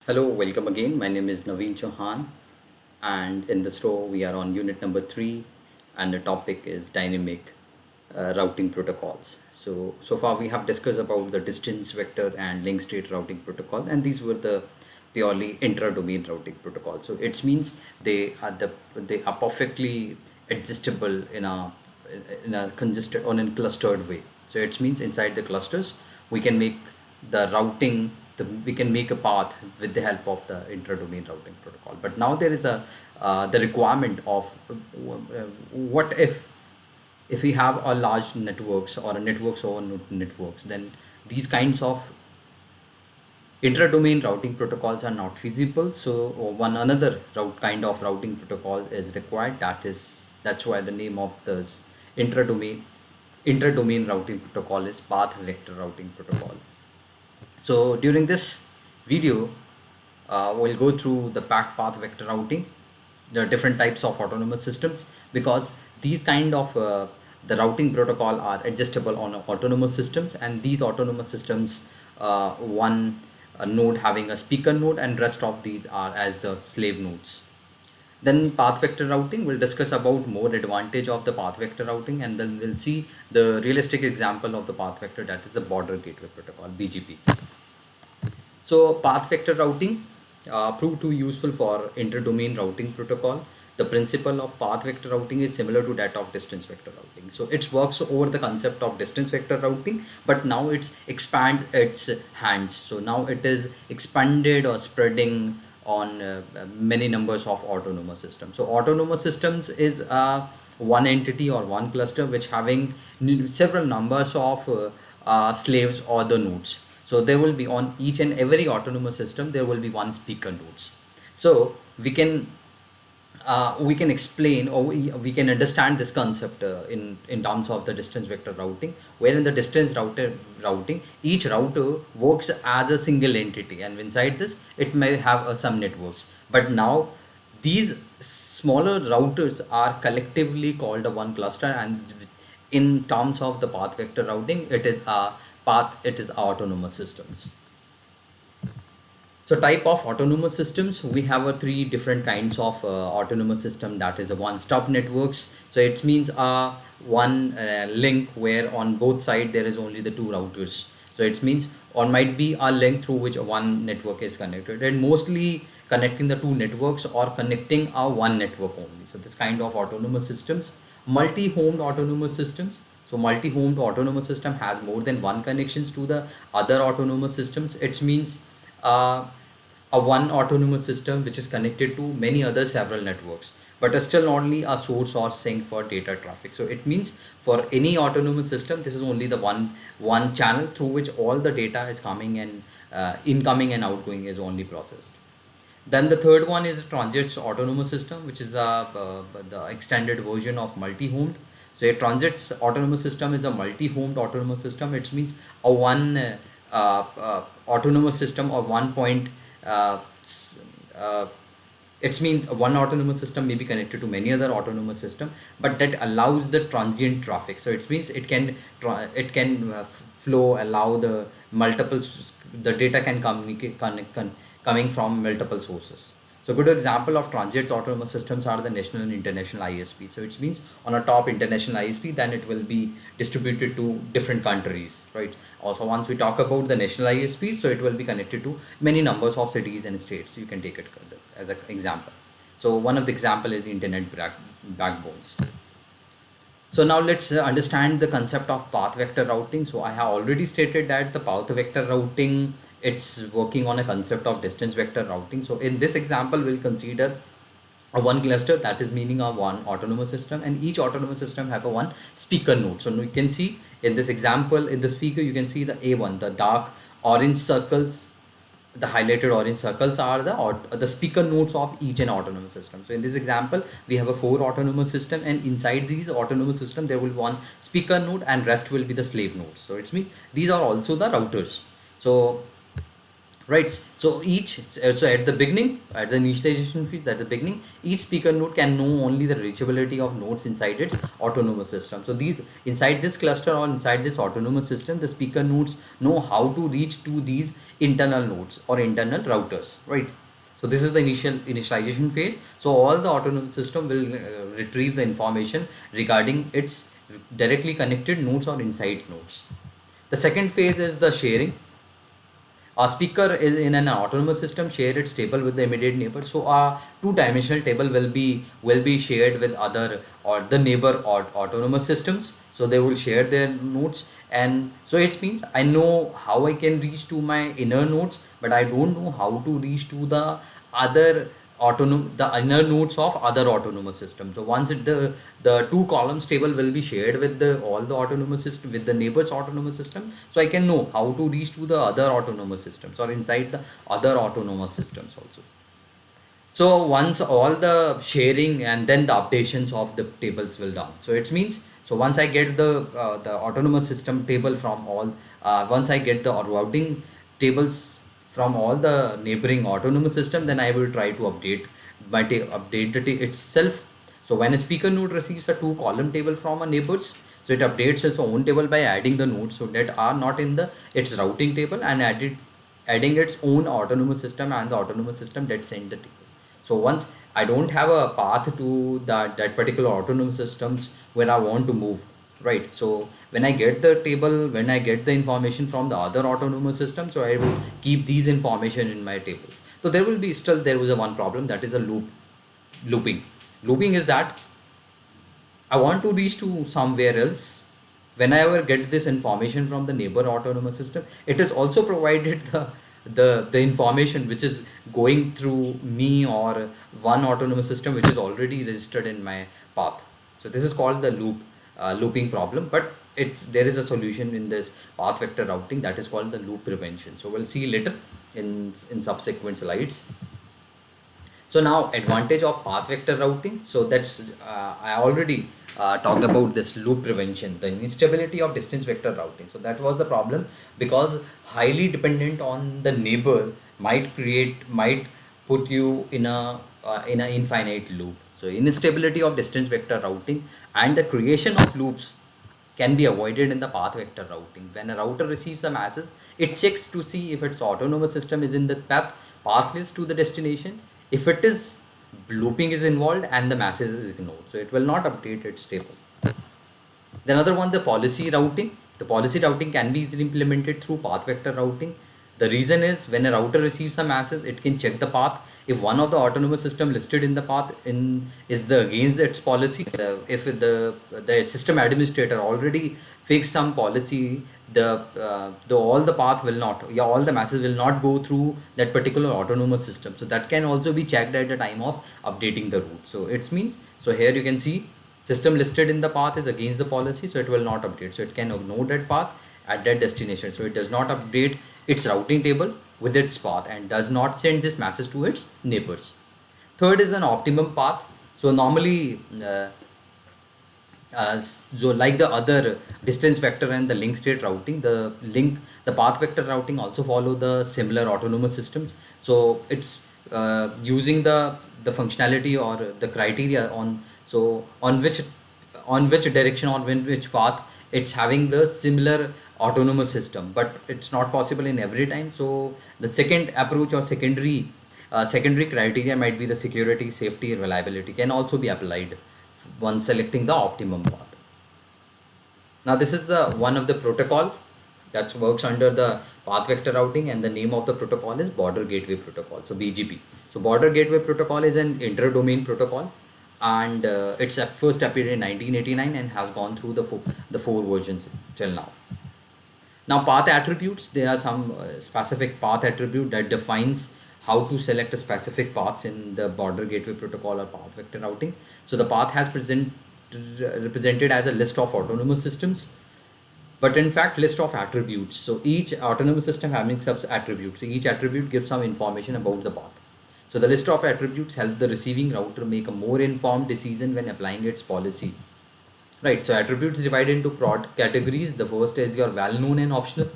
Hello, welcome again. My name is Naveen Chauhan, and in the store we are on unit number 3, and the topic is dynamic routing protocols. So far we have discussed about the distance vector and link state routing protocol, and these were the purely intra-domain routing protocols. So it means they are perfectly adjustable in a congested or in clustered way. So it means inside the clusters we can make the routing we can make a path with the help of the intra-domain routing protocol. But now there is a the requirement of what if we have a large networks or a networks over networks, then these kinds of intra-domain routing protocols are not feasible. So one another route kind of routing protocol is required. That's why the name of this intra-domain inter-domain routing protocol is path vector routing protocol. So during this video, we'll go through the path vector routing, the different types of autonomous systems, because these kind of the routing protocol are adjustable on autonomous systems, and these autonomous systems, one node having a speaker node, and rest of these are as the slave nodes. Then path vector routing, we'll discuss about more advantage of the path vector routing, and then we'll see the realistic example of the path vector, that is the border gateway protocol, BGP. So path vector routing proved to be useful for inter-domain routing protocol. The principle of path vector routing is similar to that of distance vector routing. So it works over the concept of distance vector routing, but now it's expands its hands. So now it is expanded or spreading on many numbers of autonomous systems. So autonomous systems is one entity or one cluster which having several numbers of slaves or the nodes. So there will be on each and every autonomous system there will be one speaker nodes. So we can explain, or we can understand this concept in terms of the distance vector routing, where in the distance routing each router works as a single entity, and inside this it may have some networks. But now these smaller routers are collectively called a one cluster, and in terms of the path vector routing, it is autonomous systems. So type of autonomous systems, we have a three different kinds of autonomous system, that is a one-stop networks. So it means one link where on both sides there is only the two routers. So it means or might be a link through which one network is connected, and mostly connecting the two networks or connecting a one network only. So this kind of autonomous systems. Multi-homed autonomous systems. So multi-homed autonomous system has more than one connections to the other autonomous systems. It means uh, a one autonomous system which is connected to many other several networks, but is still only a source or sink for data traffic. So it means for any autonomous system, this is only the one channel through which all the data is coming, and incoming and outgoing is only processed. Then the third one is a transits autonomous system, which is the extended version of multi-homed. So a transits autonomous system is a multi-homed autonomous system. It means a one autonomous system or one point. Uh, s- uh, it means one autonomous system may be connected to many other autonomous system, but that allows the transient traffic. So it means flow, allow the the data can communicate coming from multiple sources. So good example of transient autonomous systems are the national and international ISP. So it means on a top international ISP, then it will be distributed to different countries, right? Also, once we talk about the national ISP, so it will be connected to many numbers of cities and states. You can take it as an example. So one of the example is internet backbones. So now let's understand the concept of path vector routing. So I have already stated that the path vector routing, it's working on a concept of distance vector routing. So in this example, we'll consider a one cluster, that is meaning a one autonomous system, and each autonomous system have a one speaker node. So you can see in this example, in this figure, you can see the A1, the dark orange circles, the highlighted orange circles are the speaker nodes of each and autonomous system. So in this example, we have a four autonomous system, and inside these autonomous system there will be one speaker node, and rest will be the slave nodes. So it's mean these are also the routers. So right? So so at the beginning, at the initialization phase, at the beginning, each speaker node can know only the reachability of nodes inside its autonomous system. So these, inside this cluster or inside this autonomous system, the speaker nodes know how to reach to these internal nodes or internal routers, right? So this is the initialization phase. So all the autonomous system will retrieve the information regarding its directly connected nodes or inside nodes. The second phase is the sharing. A speaker is in an autonomous system share its table with the immediate neighbor. So a two-dimensional table will be shared with other or the neighbor or autonomous systems. So they will share their nodes, and so it means I know how I can reach to my inner nodes, but I don't know how to reach to the other the inner nodes of other autonomous systems. So once the two columns table will be shared with the all the autonomous system with the neighbors autonomous system, so I can know how to reach to the other autonomous systems or inside the other autonomous systems also. So once all the sharing and then the updations of the tables will done. So it means, so once I get the autonomous system table from all, once I get the routing tables from all the neighboring autonomous system, then I will try to update update itself. So when a speaker node receives a two column table from a neighbors, so it updates its own table by adding the nodes so that are not in the its routing table, and adding its own autonomous system and the autonomous system that send the table. So once I don't have a path to that particular autonomous systems where I want to move, right? So when I get the table, when I get the information from the other autonomous system, so I will keep these information in my tables. So there will be still there was a one problem, that is a looping. Looping is that I want to reach to somewhere else. Whenever get this information from the neighbor autonomous system, it is also provided the information which is going through me or one autonomous system which is already registered in my path. So this is called the looping problem, but it's there is a solution in this path vector routing, that is called the loop prevention. So we'll see later in subsequent slides. So now advantage of path vector routing. So that's I already talked about this loop prevention, the instability of distance vector routing. So that was the problem, because highly dependent on the neighbor might put you in a infinite loop. So instability of distance vector routing and the creation of loops can be avoided in the path vector routing. When a router receives a message, it checks to see if its autonomous system is in the path list to the destination. If it is, looping is involved and the message is ignored, so it will not update its table. The another one, the policy routing. The policy routing can be easily implemented through path vector routing. The reason is, when a router receives a message, it can check the path. If one of the autonomous system listed in the path is the against its policy, if the system administrator already fixed some policy, the all the path will not, yeah, all the messages will not go through that particular autonomous system. So that can also be checked at the time of updating the route. So it means, so here you can see system listed in the path is against the policy, so it will not update. So it can ignore that path at that destination. So it does not update its routing table with its path and does not send this message to its neighbors. Third is an optimum path. So normally, so like the other distance vector and the link state routing, the path vector routing also follow the similar autonomous systems. So it's using the functionality or the criteria on, so on which direction or which path it's having the similar autonomous system, but it's not possible in every time. So the second approach or secondary criteria might be the security, safety, and reliability can also be applied when selecting the optimum path. Now this is the one of the protocol that works under the path vector routing, and the name of the protocol is Border Gateway Protocol, so BGP. So Border Gateway Protocol is an inter-domain protocol, and it's first appeared in 1989 and has gone through the four versions till now. Now path attributes, there are some specific path attribute that defines how to select a specific paths in the Border Gateway Protocol or path vector routing. So the path has represented as a list of autonomous systems, but in fact list of attributes. So each autonomous system having sub attributes. So each attribute gives some information about the path. So the list of attributes help the receiving router make a more informed decision when applying its policy. Right, so attributes divided into broad categories. The first is your well-known and optional.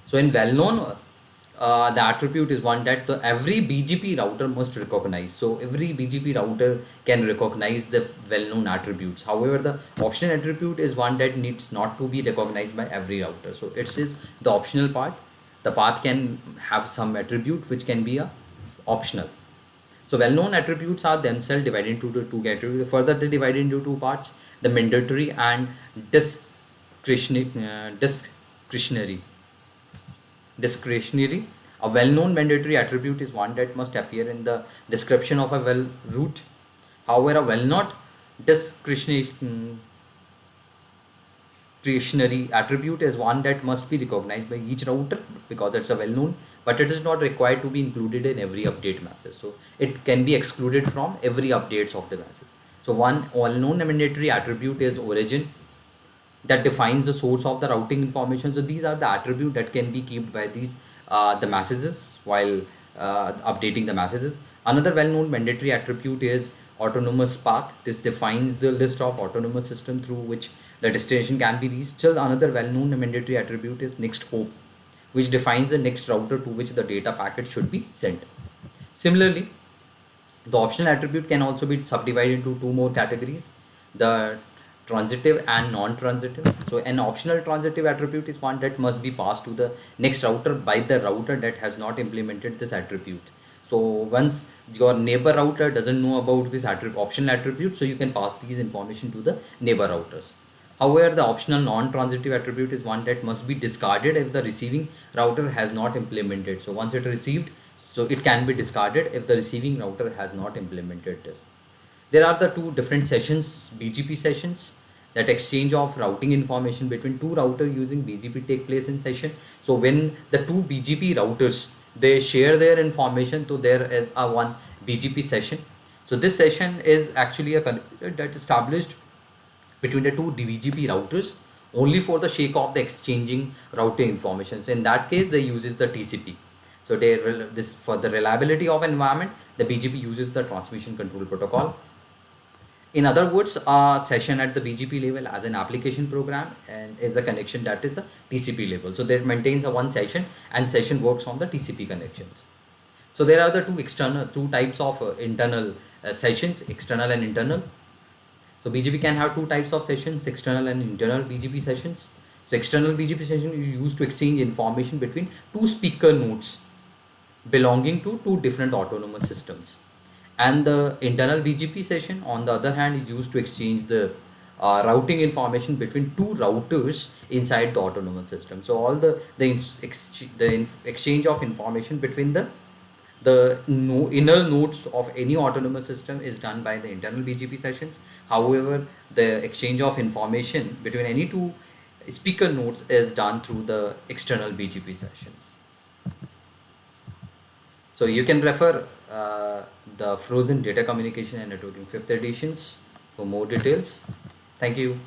So in well-known, the attribute is one that every BGP router must recognize. So every BGP router can recognize the well-known attributes. However, the optional attribute is one that needs not to be recognized by every router. So it is the optional part. The path can have some attribute which can be a optional. So well-known attributes are themselves divided into the two categories. Further, they divide into two parts: the mandatory and discretionary. Discretionary. A well-known mandatory attribute is one that must appear in the description of a well route. However, a well-not discretionary attribute is one that must be recognized by each router because it's a well-known, but it is not required to be included in every update message. So it can be excluded from every updates of the message. So one well-known mandatory attribute is origin, that defines the source of the routing information. So these are the attribute that can be kept by these the messages while updating the messages. Another well-known mandatory attribute is autonomous path. This defines the list of autonomous system through which the destination can be reached. So another well-known mandatory attribute is next hop, which defines the next router to which the data packet should be sent. Similarly, the optional attribute can also be subdivided into two more categories: the transitive and non-transitive. So an optional transitive attribute is one that must be passed to the next router by the router that has not implemented this attribute. So once your neighbor router doesn't know about this optional attribute, so you can pass these information to the neighbor routers. However, the optional non-transitive attribute is one that must be discarded if the receiving router has not implemented. So once it received, so it can be discarded if the receiving router has not implemented this. There are the two different sessions, BGP sessions, that exchange of routing information between two routers using BGP take place in session. So when the two BGP routers, they share their information, so there is a one BGP session. So this session is actually a connector that established between the two BGP routers only for the sake of the exchanging routing information. So in that case, they uses the TCP. So this for the reliability of environment, the BGP uses the transmission control protocol. In other words, a session at the BGP level as an application program and is a connection that is a TCP level. So that maintains a one session, and session works on the TCP connections. So there are the two types of internal sessions, external and internal. So BGP can have two types of sessions, external and internal BGP sessions. So external BGP session is used to exchange information between two speaker nodes belonging to two different autonomous systems. And the internal BGP session, on the other hand, is used to exchange the routing information between two routers inside the autonomous system. So all the exchange of information between the inner nodes of any autonomous system is done by the internal BGP sessions. However, the exchange of information between any two speaker nodes is done through the external BGP sessions. So you can refer the Frozen Data Communication and Networking 5th editions for more details. Thank you.